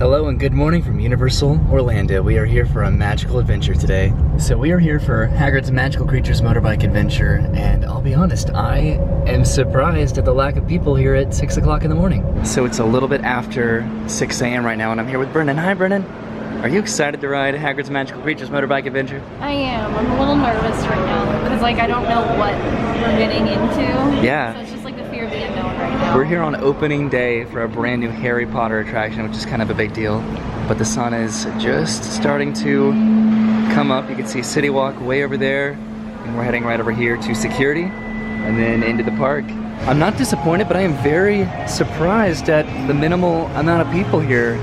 Hello and good morning from Universal Orlando. We are here for a magical adventure today. So we are here for Hagrid's Magical Creatures Motorbike Adventure, and I'll be honest, I am surprised at the lack of people here at 6 o'clock in the morning. So it's a little bit after 6 a.m. right now, and I'm here with Brennan. Hi, Brennan. Are you excited to ride Hagrid's Magical Creatures Motorbike Adventure? I am. I'm a little nervous right now because I don't know what we're getting into. Yeah. So it's just like the fear of the unknown right now. We're here on opening day for a brand new Harry Potter attraction, which is kind of a big deal. But the sun is just starting to come up. You can see City Walk way over there, and we're heading right over here to security and then into the park. I'm not disappointed, but I am very surprised at the minimal amount of people here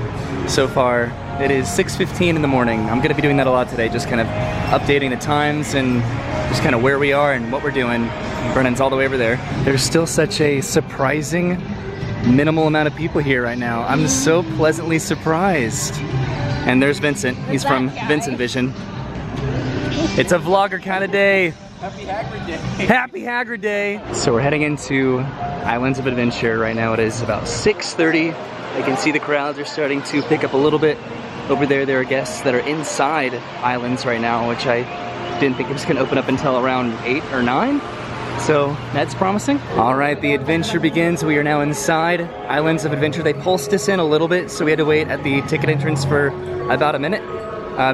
so far. It is 6:15 in the morning. I'm gonna be doing that a lot today, just kind of updating the times and just kind of where we are and what we're doing. Brennan's all the way over there. There's still such a surprising minimal amount of people here right now. I'm so pleasantly surprised. And there's Vincent. He's from Vincent Vision. It's a vlogger kind of day. Happy Hagrid Day. Happy Hagrid Day. So we're heading into Islands of Adventure right now. It is about 6:30. I can see the crowds are starting to pick up a little bit. Over there are guests that are inside Islands right now, which I didn't think it was gonna open up until around 8 or 9. So that's promising. All right, the adventure begins. We are now inside Islands of Adventure. They pulsed us in a little bit, so we had to wait at the ticket entrance for about a minute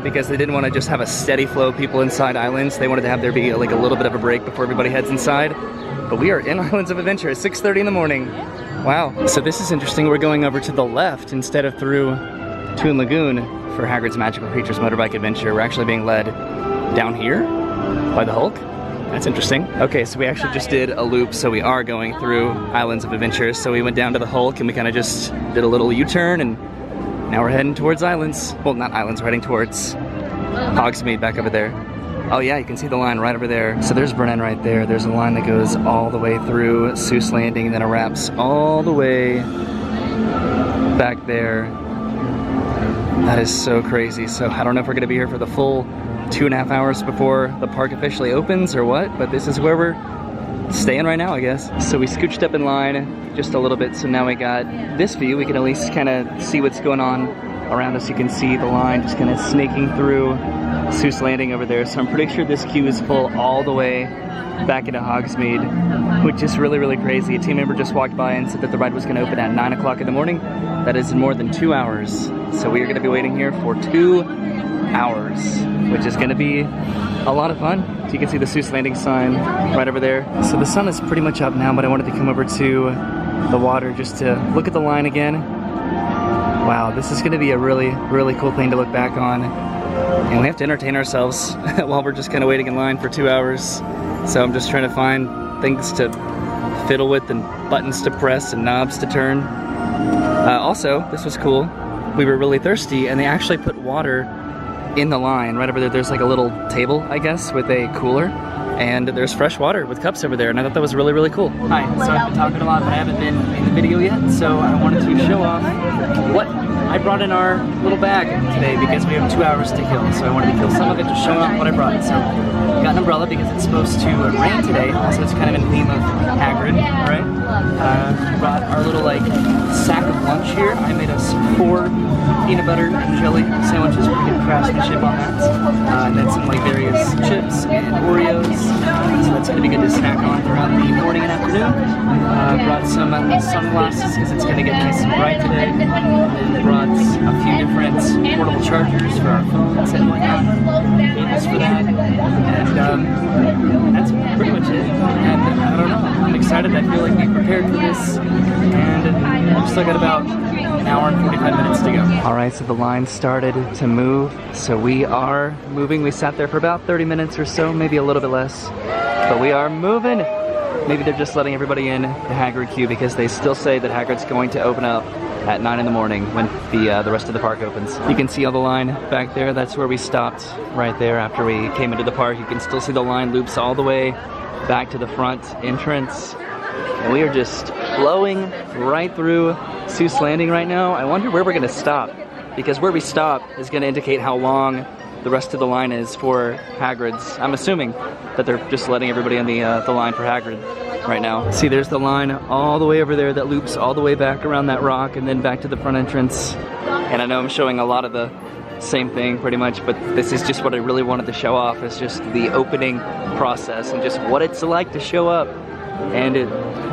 because they didn't want to just have a steady flow of people inside Islands. They wanted to have there be like a little bit of a break before everybody heads inside. But we are in Islands of Adventure at 6:30 in the morning. Wow. So this is interesting. We're going over to the left instead of through Toon Lagoon for Hagrid's Magical Creatures Motorbike Adventure. We're actually being led down here by the Hulk. That's interesting. Okay, so we actually just did a loop, so we are going through Islands of Adventure. So we went down to the Hulk and we kind of just did a little U-turn, and now we're heading towards Islands. Well, not Islands, we're heading towards Hogsmeade back over there. Oh yeah, you can see the line right over there. So there's Brennan right there. There's a line that goes all the way through Seuss Landing, and then it wraps all the way back there. That is so crazy. So I don't know if we're gonna be here for the full 2.5 hours before the park officially opens or what, but this is where we're staying right now, I guess. So we scooched up in line just a little bit, so now we got this view. We can at least kind of see what's going on around us. You can see the line just kind of snaking through Seuss Landing over there. So I'm pretty sure this queue is full all the way back into Hogsmeade, which is really, really crazy. A team member just walked by and said that the ride was going to open at 9 o'clock in the morning. That is in more than 2 hours. So we are going to be waiting here for 2 hours, which is going to be a lot of fun. So you can see the Seuss Landing sign right over there. So the sun is pretty much up now, but I wanted to come over to the water just to look at the line again. Wow, this is going to be a really, really cool thing to look back on. And we have to entertain ourselves while we're just kind of waiting in line for 2 hours. So I'm just trying to find things to fiddle with and buttons to press and knobs to turn. Also, this was cool. We were really thirsty, and they actually put water in the line. Right over there, there's like a little table, I guess, with a cooler. And there's fresh water with cups over there, and I thought that was really, really cool. Hi, so I've been talking a lot, but I haven't been in the video yet, so I wanted to show off what I brought in our little bag today because we have 2 hours to kill. So I wanted to kill some of it, just showing off what I brought. So I got an umbrella because it's supposed to rain today. Also, it's kind of in theme of Hagrid, right? Brought our little like sack of lunch here. I made us 4 peanut butter and jelly sandwiches. We're gonna craftsmanship on that. And then some like various chips and Oreos. So that's gonna be good to snack on throughout the morning and afternoon. Brought some sunglasses because it's gonna get nice and bright today. And brought a few different portable chargers for our phones and cables for that. And that's pretty much it. And I don't know, I'm excited. I feel like we prepared for this, and we've still got about an hour and 45 minutes to go. All right, so the line started to move, so we are moving. We sat there for about 30 minutes or so, maybe a little bit less, but we are moving. Maybe they're just letting everybody in the Hagrid queue because they still say that Hagrid's going to open up at 9 in the morning when the rest of the park opens. You can see all the line back there. That's where we stopped right there after we came into the park. You can still see the line loops all the way back to the front entrance. And we are just flowing right through Seuss Landing right now. I wonder where we're gonna stop, because where we stop is gonna indicate how long the rest of the line is for Hagrid's. I'm assuming that they're just letting everybody in the line for Hagrid. right now. See, there's the line all the way over there that loops all the way back around that rock and then back to the front entrance. And I know I'm showing a lot of the same thing pretty much, but this is just what I really wanted to show off, is just the opening process and just what it's like to show up and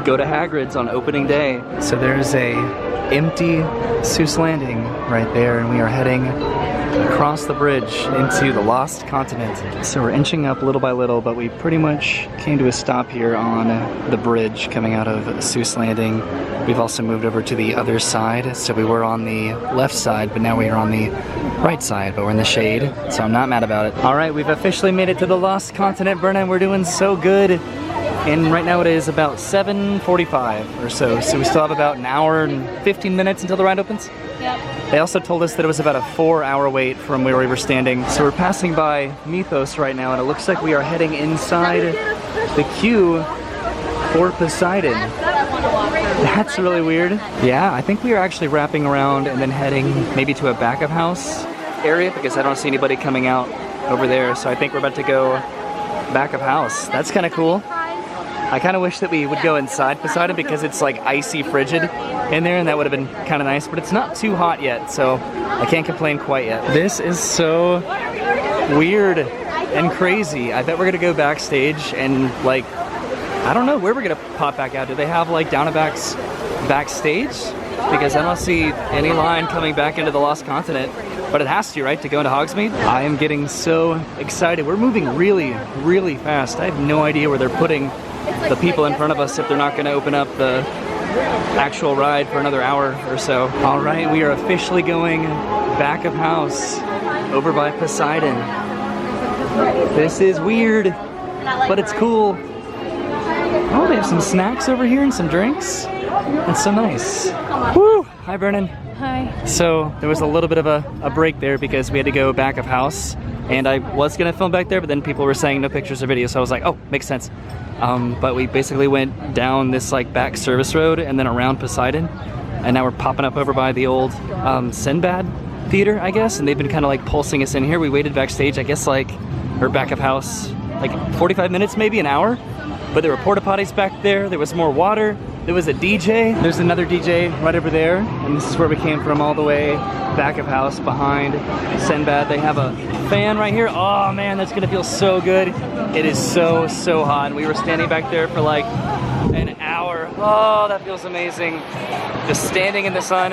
go to Hagrid's on opening day. So there's a empty Seuss Landing right there, and we are heading across the bridge into the Lost Continent. So we're inching up little by little, but we pretty much came to a stop here on the bridge coming out of Seuss Landing. We've also moved over to the other side, so we were on the left side, but now we are on the right side, but we're in the shade, so I'm not mad about it. All right, we've officially made it to the Lost Continent, Brennan. We're doing so good. And right now it is about 7:45 or so, so we still have about an hour and 15 minutes until the ride opens. Yep. They also told us that it was about a 4-hour wait from where we were standing. So we're passing by Mythos right now, and it looks like we are heading inside the queue for Poseidon. That's really weird. Yeah, I think we are actually wrapping around and then heading maybe to a backup house area, because I don't see anybody coming out over there. So I think we're about to go backup house. That's kind of cool. I kind of wish that we would go inside Poseidon because it's like icy frigid in there, and that would have been kind of nice, but it's not too hot yet, so I can't complain quite yet. This is so weird and crazy. I bet we're gonna go backstage and like, I don't know where we're gonna pop back out. Do they have like Down and Back's backstage? Because I don't see any line coming back into the Lost Continent, but it has to, right, to go into Hogsmeade? I am getting so excited. We're moving really, really fast. I have no idea where they're putting the people in front of us if they're not going to open up the actual ride for another hour or so. All right, we are officially going back of house over by Poseidon. This is weird, but it's cool. Oh, they have some snacks over here and some drinks. That's so nice. Woo! Hi, Brennan. Hi. So there was a little bit of a break there because we had to go back of house, and I was gonna film back there, but then people were saying no pictures or videos, so I was like, oh, makes sense. But we basically went down this like back service road and then around Poseidon, and now we're popping up over by the old Sinbad theater, I guess, and they've been kind of like pulsing us in here. We waited backstage, I guess, like, or back of house, like 45 minutes, maybe an hour, but there were porta potties back there, there was more water, there was a DJ, there's another DJ right over there, and this is where we came from, all the way back of house behind Sinbad. They have a fan right here. Oh man, that's gonna feel so good. It is so, so hot, and we were standing back there for like an hour. Oh, that feels amazing. Just standing in the sun.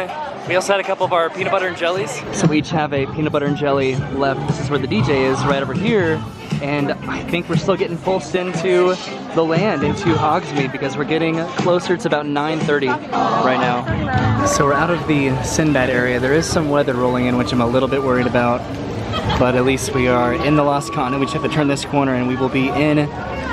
We also had a couple of our peanut butter and jellies. So we each have a peanut butter and jelly left. This is where the DJ is, right over here. And I think we're still getting pulsed into the land, into Hogsmeade, because we're getting closer. It's about 9:30 right now. So we're out of the Sinbad area. There is some weather rolling in, which I'm a little bit worried about. But at least we are in the Lost Continent. We just have to turn this corner and we will be in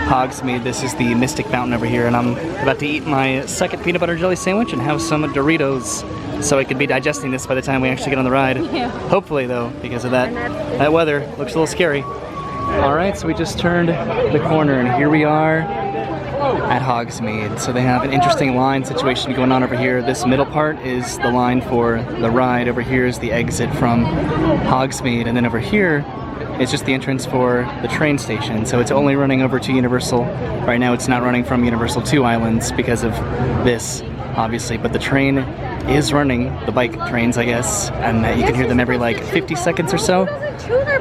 Hogsmeade. This is the Mystic Fountain over here, and I'm about to eat my second peanut butter and jelly sandwich and have some Doritos, so I could be digesting this by the time we actually get on the ride. Yeah. Hopefully though, because of that weather looks a little scary. All right, so we just turned the corner and here we are at Hogsmeade. So they have an interesting line situation going on over here. This middle part is the line for the ride. Over here is the exit from Hogsmeade, and then over here it's just the entrance for the train station. So it's only running over to Universal. Right now it's not running from Universal to Islands because of this, obviously, but the train is running, the bike trains, I guess, and you can hear them every like 50 seconds or so.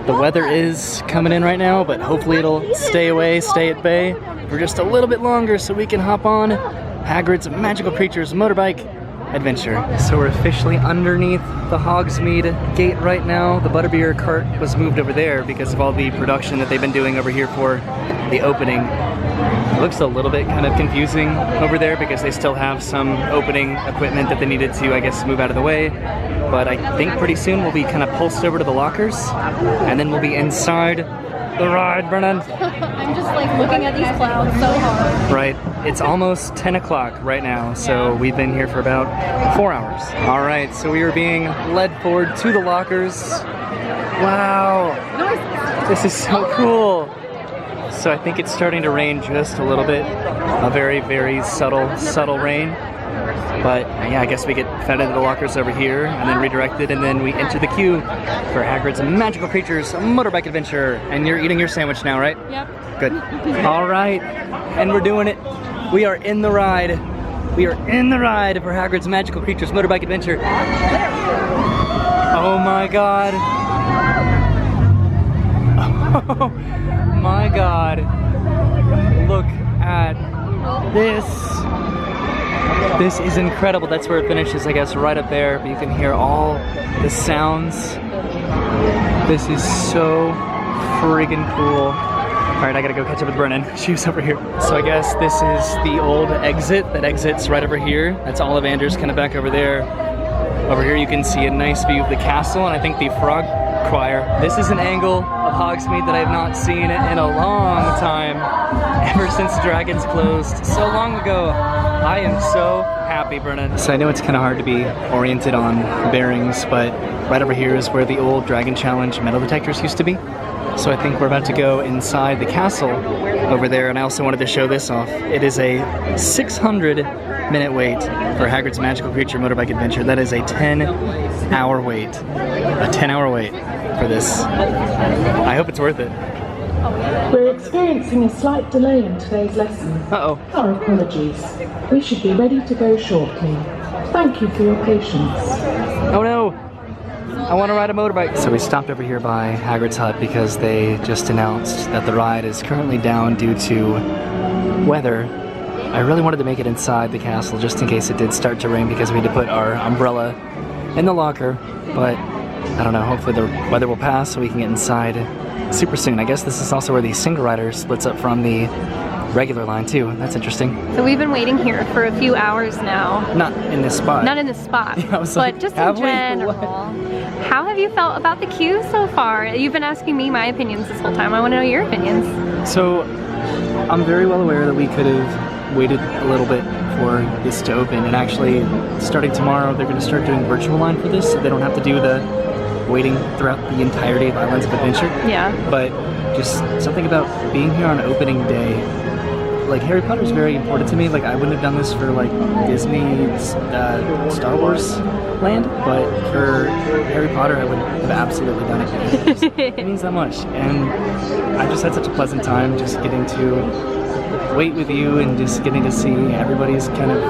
The weather is coming in right now, but hopefully it'll stay away, stay at bay for just a little bit longer so we can hop on Hagrid's Magical Creatures Motorbike Adventure. So we're officially underneath the Hogsmeade gate right now. The butterbeer cart was moved over there because of all the production that they've been doing over here for the opening. It looks a little bit kind of confusing over there because they still have some opening equipment that they needed to, I guess, move out of the way. But I think pretty soon we'll be kind of pulsed over to the lockers, and then we'll be inside the ride, Brennan. I'm just like looking at these clouds so hard. Right, it's almost 10 o'clock right now, so we've been here for about 4 hours. All right, so we are being led forward to the lockers. Wow, this is so cool. So I think it's starting to rain just a little bit. A very, very subtle rain. But yeah, I guess we get fed into the lockers over here and then redirected, and then we enter the queue for Hagrid's Magical Creatures Motorbike Adventure. And you're eating your sandwich now, right? Yep. Good. All right, and we're doing it. We are in the ride. We are in the ride for Hagrid's Magical Creatures Motorbike Adventure. Oh my god. Oh my god. Look at this. This is incredible. That's where it finishes, I guess, right up there. But you can hear all the sounds. This is so friggin' cool. All right, I gotta go catch up with Brennan. She was over here. So I guess this is the old exit that exits right over here. That's Ollivander's kind of back over there. Over here you can see a nice view of the castle and I think the frog choir. This is an angle of Hogsmeade that I have not seen in a long time. Ever since Dragons closed so long ago. I am so happy, Brennan. So I know it's kind of hard to be oriented on bearings, but right over here is where the old Dragon Challenge metal detectors used to be. So I think we're about to go inside the castle over there, and I also wanted to show this off. It is a 600-minute wait for Hagrid's Magical Creature Motorbike Adventure. That is a 10-hour wait. A 10-hour wait for this. I hope it's worth it. We're experiencing a slight delay in today's lesson. Uh-oh. Our apologies. We should be ready to go shortly. Thank you for your patience. Oh no! I want to ride a motorbike. So we stopped over here by Hagrid's hut because they just announced that the ride is currently down due to weather. I really wanted to make it inside the castle just in case it did start to rain because we had to put our umbrella in the locker, but I don't know, hopefully the weather will pass so we can get inside super soon. I guess this is also where the single rider splits up from the regular line too. That's interesting. So we've been waiting here for a few hours now. Not in this spot. Not in this spot, Yeah, I was but like, just have in we? general. How have you felt about the queue so far? You've been asking me my opinions this whole time. I want to know your opinions. So I'm very well aware that we could have waited a little bit for this to open, and actually starting tomorrow they're going to start doing virtual line for this so they don't have to do the waiting throughout the entirety of Islands of Adventure. Yeah. But just something about being here on opening day, like Harry Potter is very important to me. Like I wouldn't have done this for like Disney's Star Wars land, but for Harry Potter I would have absolutely done it. It means that much, and I just had such a pleasant time just getting to wait with you and just getting to see everybody's kind of,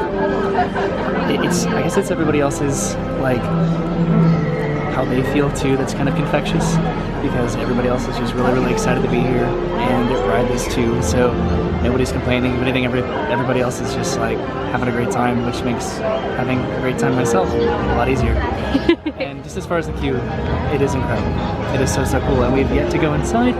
I guess it's everybody else's like how they feel too. That's kind of infectious because everybody else is just really excited to be here and ride this too. So nobody's complaining. If anything, everybody else is just like having a great time, which makes having a great time myself a lot easier. And just as far as the queue, it is incredible. It is so cool, and we've yet to go inside.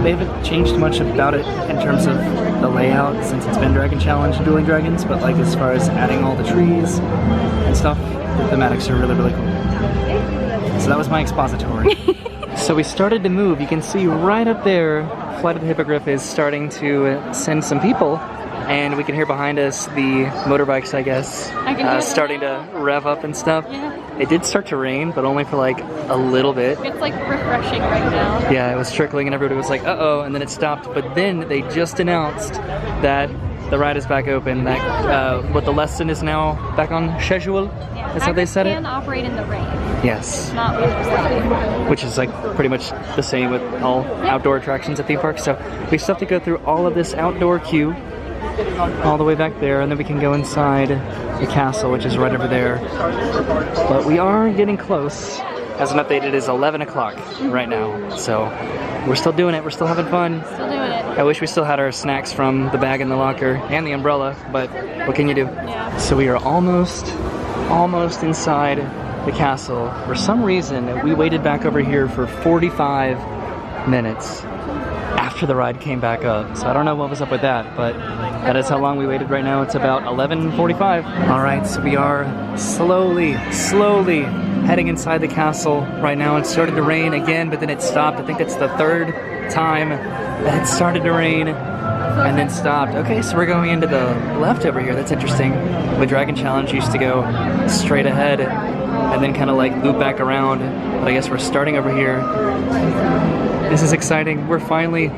They haven't changed much about it in terms of the layout since it's been Dragon Challenge and Dueling Dragons, but like as far as adding all the trees and stuff, the thematics are really cool. So that was my expository. So we started to move. You can see right up there, Flight of the Hippogriff is starting to send some people, and we can hear behind us the motorbikes, I guess, starting to rev up and stuff. Yeah. It did start to rain, but only for like a little bit. It's like refreshing right now. Yeah, it was trickling and everybody was like, uh-oh, and then it stopped. But then they just announced that the ride is back open, that what the lesson is now back on schedule. Yeah. That's how they said it? Can operate in the rain. Yes. Not winter sliding. Which is like pretty much the same with all outdoor attractions at theme parks. So we still have to go through all of this outdoor queue all the way back there, and then we can go inside the castle, which is right over there. But we are getting close. As an update, it is 11 o'clock right now. So we're still doing it. We're still having fun. Still doing it. I wish we still had our snacks from the bag in the locker and the umbrella, but what can you do? Yeah. So we are almost inside the castle. For some reason, we waited back over here for 45 minutes after the ride came back up. So I don't know what was up with that, but that is how long we waited right now. It's about 11:45. All right, so we are slowly heading inside the castle right now. It started to rain again, but then it stopped. I think that's the third time that it started to rain and then stopped. Okay, so we're going into the left over here. That's interesting. The Dragon Challenge used to go straight ahead and then kind of like loop back around, but I guess we're starting over here. This is exciting. We're finally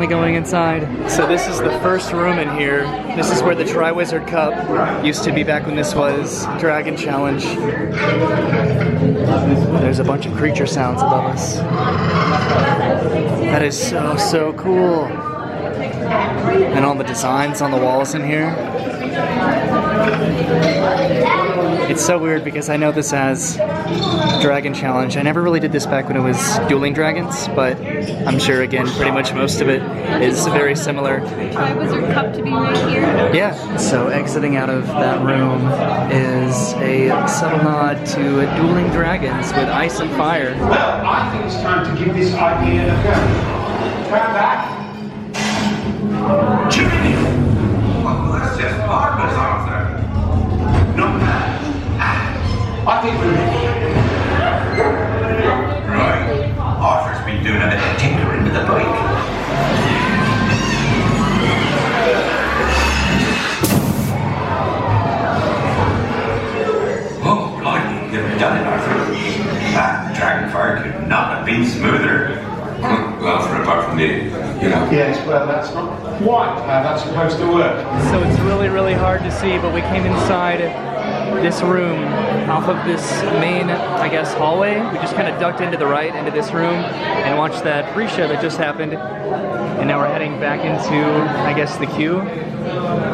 going inside. So this is the first room in here. This is where the Triwizard Cup used to be back when this was Dragon Challenge. There's a bunch of creature sounds above us. That is so cool. And all the designs on the walls in here. It's so weird because I know this as Dragon Challenge. I never really did this back when it was Dueling Dragons, but I'm sure, again, pretty much most of it is very similar. Triwizard Cup to be right here. Yeah, so exiting out of that room is a subtle nod to Dueling Dragons with ice and fire. Well, I think it's time to give this idea a go. Turn back. Jimmy! Well, that's just marvelous, Arthur. Not bad. I think we're ready. Right. Arthur's been doing a bit of tinkering with the bike. Oh, blimey, you've done it, Arthur. That Dragonfire could not have been smoother. Well, apart from me, you know. Yes, well, that's not quite how that's supposed to work. So it's really, really hard to see, but we came inside this room off of this main, I guess, hallway. We just kind of ducked into the right, into this room, and watched that pre-show that just happened. And now we're heading back into, I guess, the queue.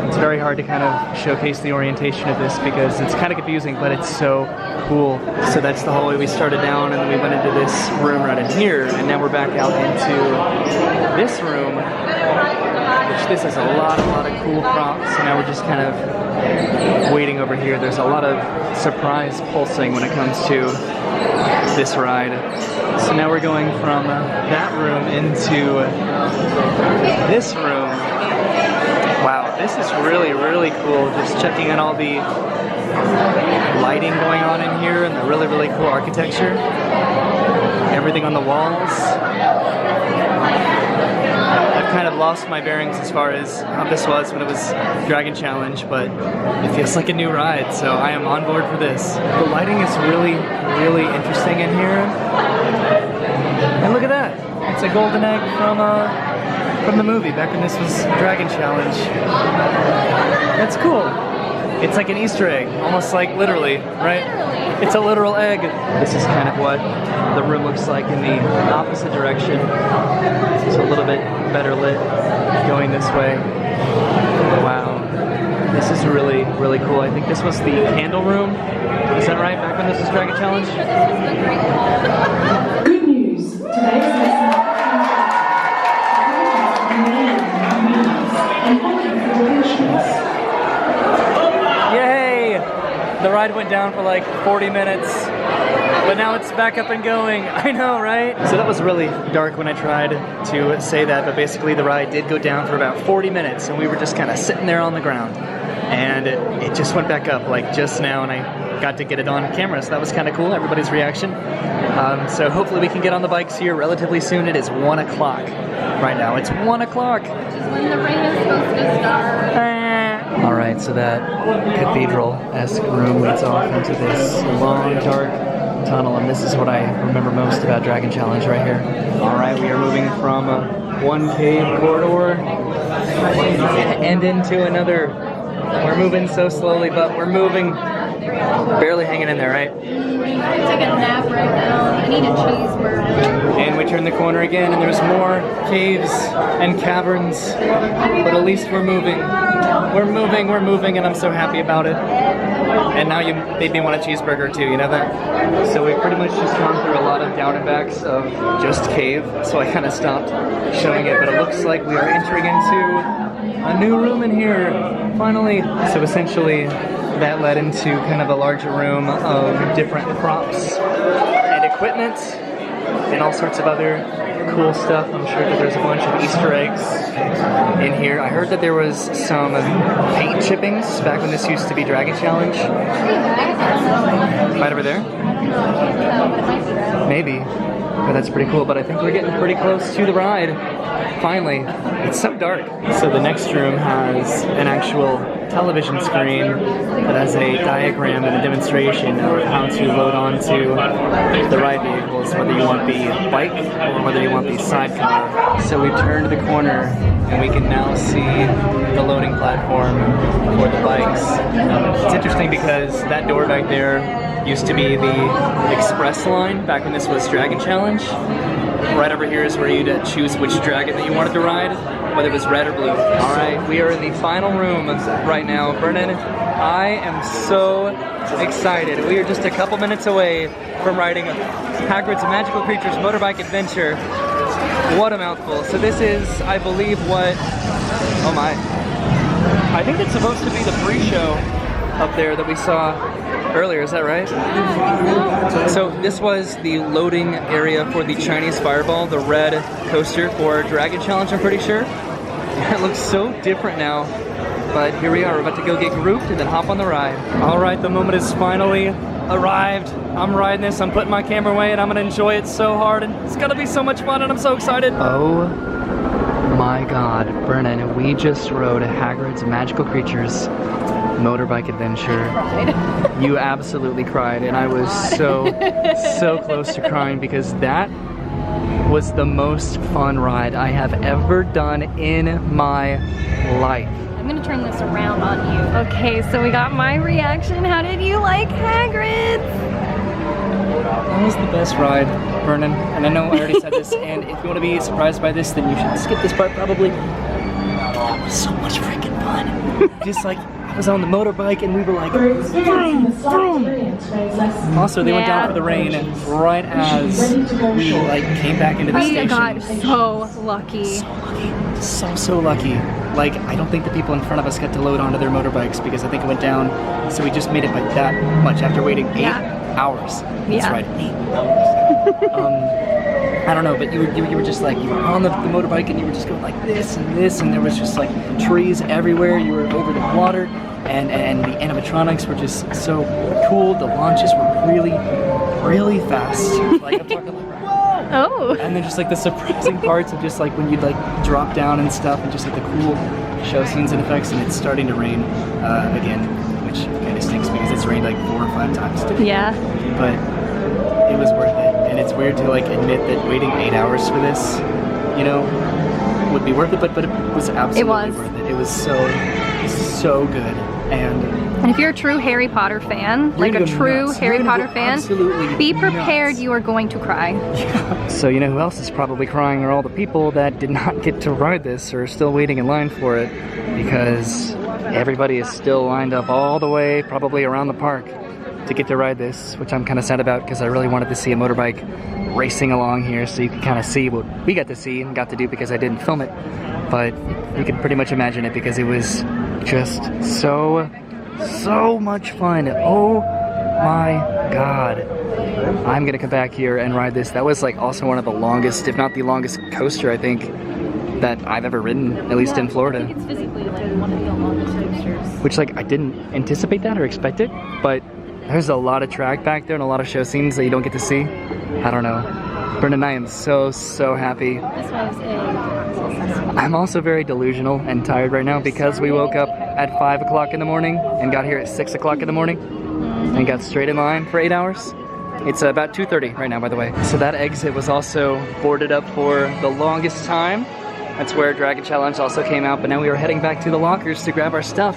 It's very hard to kind of showcase the orientation of this because it's kind of confusing, but it's so cool. So that's the hallway we started down, and then we went into this room right in here, and now we're back out into this room, which this has a lot of cool props. And now we're just kind of waiting over here. There's a lot of surprise pulsing when it comes to this ride. So now we're going from that room into this room. Wow, this is really, really cool. Just checking in all the lighting going on in here and the really, really cool architecture. Everything on the walls. I've kind of lost my bearings as far as how this was when it was Dragon Challenge, but it feels like a new ride, so I am on board for this. The lighting is really, really interesting in here. And look at that! It's a golden egg from the movie back when this was Dragon Challenge. That's cool. It's like an Easter egg, almost like literally, right? It's a literal egg. This is kind of what the room looks like in the opposite direction. It's a little bit better lit going this way. Wow. This is really, really cool. I think this was the candle room. Is that right? Back when this was Dragon Challenge? Good news. Today's lesson and thank you for your patience. Yay! The ride went down for like 40 minutes, but now it's back up and going. I know, right? So that was really dark when I tried to say that, but basically the ride did go down for about 40 minutes, and we were just kind of sitting there on the ground. And it just went back up like just now, and I got to get it on camera, so that was kind of cool, everybody's reaction. So hopefully we can get on the bikes here relatively soon. It is 1 o'clock right now. It's 1 o'clock. When the rain is supposed to start. Alright, so that cathedral-esque room leads off into this long, dark tunnel, and this is what I remember most about Dragon Challenge right here. Alright, we are moving from one cave corridor and into another. We're moving so slowly, but we're moving. Barely hanging in there, right? I'm gonna take a nap right now. I need a cheeseburger. And we turn the corner again, and there's more caves and caverns, but at least we're moving. We're moving, and I'm so happy about it. And now you made me want a cheeseburger too, you know that? So we've pretty much just gone through a lot of down and backs of just cave, so I kind of stopped showing it, but it looks like we are entering into a new room in here, finally. So essentially, that led into kind of a larger room of different props and equipment and all sorts of other cool stuff. I'm sure that there's a bunch of Easter eggs in here. I heard that there was some paint chippings back when this used to be Dragon Challenge. Right over there? Maybe. But that's pretty cool. But I think we're getting pretty close to the ride. Finally. It's so dark. So the next room has an actual television screen that has a diagram and a demonstration of how to load onto the ride vehicles, whether you want the bike or whether you want the sidecar. So we've turned the corner and we can now see the loading platform for the bikes. It's interesting because that door back there used to be the express line back when this was Dragon Challenge. Right over here is where you'd choose which dragon that you wanted to ride. whether it was red or blue. All right, we are in the final room right now. Vernon, I am so excited. We are just a couple minutes away from riding Hagrid's Magical Creatures Motorbike Adventure. What a mouthful. So this is, I believe, what, oh my. I think it's supposed to be the pre-show up there that we saw earlier, is that right? So this was the loading area for the Chinese Fireball, the red coaster for Dragon Challenge, I'm pretty sure. It looks so different now, but here we are. We're about to go get grouped and then hop on the ride. All right, the moment has finally arrived. I'm riding this, I'm putting my camera away, and I'm gonna enjoy it so hard, and it's gonna be so much fun, and I'm so excited. Oh my God, Brennan, we just rode Hagrid's Magical Creatures Motorbike Adventure. You absolutely cried, and I was so close to crying because that was the most fun ride I have ever done in my life. I'm gonna turn this around on you. Okay, so we got my reaction. How did you like Hagrid's? That was the best ride, Vernon. And I know I already said this, and if you want to be surprised by this, then you should skip this part probably. That was so much freaking fun. Just like, I was on the motorbike and we were like, vroom, vroom. Also, they went down for the rain right as we like came back into the station. We got so lucky. So lucky. Like, I don't think the people in front of us got to load onto their motorbikes because I think it went down. So we just made it by that much after waiting 8 hours. That's right, 8 hours. I don't know, but you were just like, you were on the motorbike and you were just going like this and this, and there was just like trees everywhere. You were over the water, and the animatronics were just so cool. The launches were really fast. Like, I'm talking like, whoa! Oh. And then just like the surprising parts of just like when you'd like drop down and stuff, and just like the cool show scenes and effects, and it's starting to rain again, which kind of stinks because it's rained like 4 or 5 times today. Yeah. But it was worth it. And it's weird to like admit that waiting 8 hours for this, you know, would be worth it, but it was absolutely worth it. It was so good. And if you're a true Harry Potter fan, like a true Harry Potter fan, be prepared, you are going to cry. Yeah. So you know who else is probably crying are all the people that did not get to ride this or are still waiting in line for it, because everybody is still lined up all the way probably around the park to get to ride this, which I'm kind of sad about because I really wanted to see a motorbike racing along here so you can kind of see what we got to see and got to do because I didn't film it. But you can pretty much imagine it because it was just so much fun. Oh my God. I'm gonna come back here and ride this. That was like also one of the longest, if not the longest coaster I think that I've ever ridden, at least in Florida. I think it's physically like one of the longest coasters. Which like I didn't anticipate that or expect it, but there's a lot of track back there and a lot of show scenes that you don't get to see. I don't know. Brendan, I am so happy. This was a success. I'm also very delusional and tired right now because we woke up at 5 o'clock in the morning and got here at 6 o'clock in the morning and got straight in line for 8 hours. It's about 2:30 right now, by the way. So that exit was also boarded up for the longest time. That's where Dragon Challenge also came out, but now we are heading back to the lockers to grab our stuff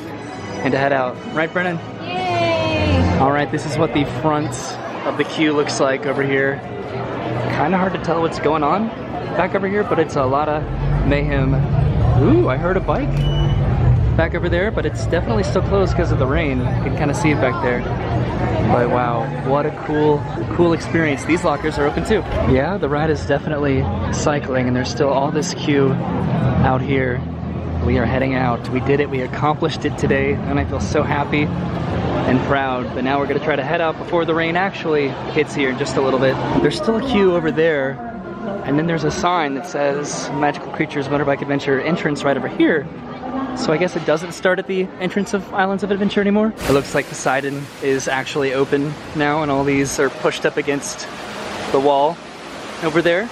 and to head out. Right, Brennan? Yay! All right, this is what the front of the queue looks like over here. Kind of hard to tell what's going on back over here, but it's a lot of mayhem. Ooh, I heard a bike back over there, but it's definitely still closed because of the rain. You can kind of see it back there. But wow, what a cool experience. These lockers are open too. Yeah, the ride is definitely cycling, and there's still all this queue out here. We are heading out. We did it. We accomplished it today, and I feel so happy and proud. But now we're gonna try to head out before the rain actually hits here in just a little bit. There's still a queue over there, and then there's a sign that says Magical Creatures Motorbike Adventure entrance right over here. So I guess it doesn't start at the entrance of Islands of Adventure anymore. It looks like Poseidon is actually open now, and all these are pushed up against the wall over there.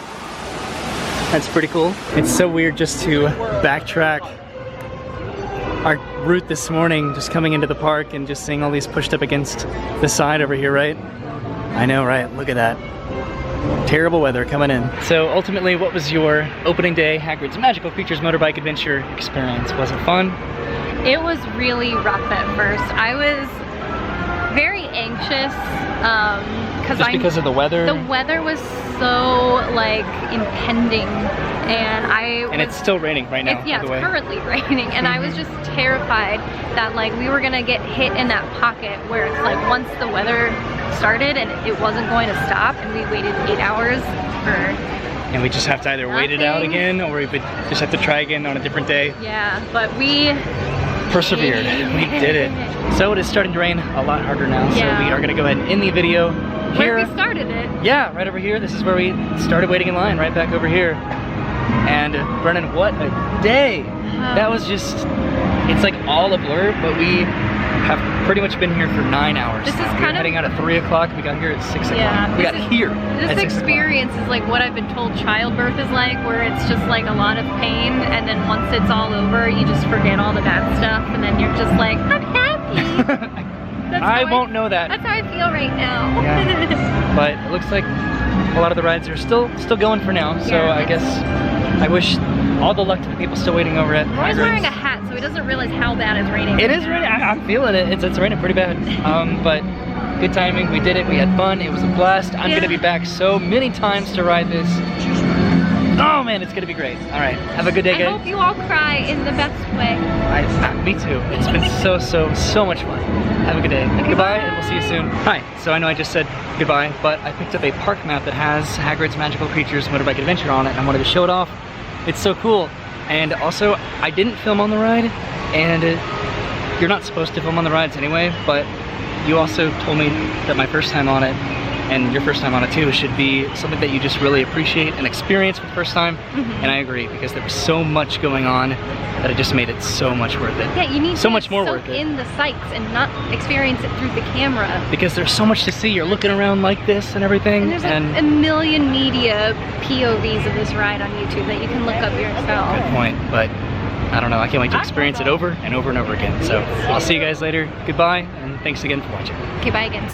That's pretty cool. It's so weird just to backtrack our route this morning, just coming into the park and just seeing all these pushed up against the side over here, right? I know, right? Look at that. Terrible weather coming in. So ultimately, what was your opening day Hagrid's Magical Creatures Motorbike Adventure experience? Was it fun? It was really rough at first. I was very anxious because of the weather? The weather was so like impending, and it's still raining right now. Yeah, it's currently raining, and I was just terrified that like we were gonna get hit in that pocket where it's like once the weather started and it wasn't going to stop, and we waited 8 hours for. And we just have to either wait it out again, or we would just have to try again on a different day. Yeah, but we persevered. We did it. So it is starting to rain a lot harder now. Yeah. So we are gonna go ahead and end the video here. Where we started it. Yeah, right over here. This is where we started waiting in line, right back over here. And Brennan, what a day! That was just, it's like all a blur, but we have pretty much been here for 9 hours. This is now. kind We're heading out at 3 o'clock. We got here at 6 o'clock. Yeah, we got here. This experience is like what I've been told childbirth is like, where it's just like a lot of pain, and then once it's all over, you just forget all the bad stuff, and then you're just like, I'm happy. I won't know that. That's how I feel right now. Yeah. But it looks like a lot of the rides are still going for now. So Yeah, I guess I wish all the luck to the people still waiting over at Roy's Hagrid's. wearing a hat, so he doesn't realize how bad it's raining. It is raining. I'm feeling it. It's raining pretty bad. But good timing. We did it. We had fun. It was a blast. I'm gonna be back so many times to ride this. Oh man, it's gonna be great. All right, have a good day, guys. I hope you all cry in the best way. Me too. It's been so much fun. Have a good day. Okay, Goodbye, bye. and we'll see you soon. Hi. So I know I just said goodbye, but I picked up a park map that has Hagrid's Magical Creatures Motorbike Adventure on it, and I wanted to show it off. It's so cool. And also, I didn't film on the ride, and you're not supposed to film on the rides anyway, but you also told me that my first time on it, and your first time on it too, should be something that you just really appreciate and experience for the first time. And I agree, because there was so much going on that it just made it so much worth it. Yeah, you need so to much more soak worth it. in the sights and not experience it through the camera. Because there's so much to see. You're looking around like this and everything. And there's a million media POVs of this ride on YouTube that you can look up yourself. Good point, but I don't know. I can't wait to experience it over and over and over again. So I'll see you guys later. Goodbye, and thanks again for watching. Okay, bye again.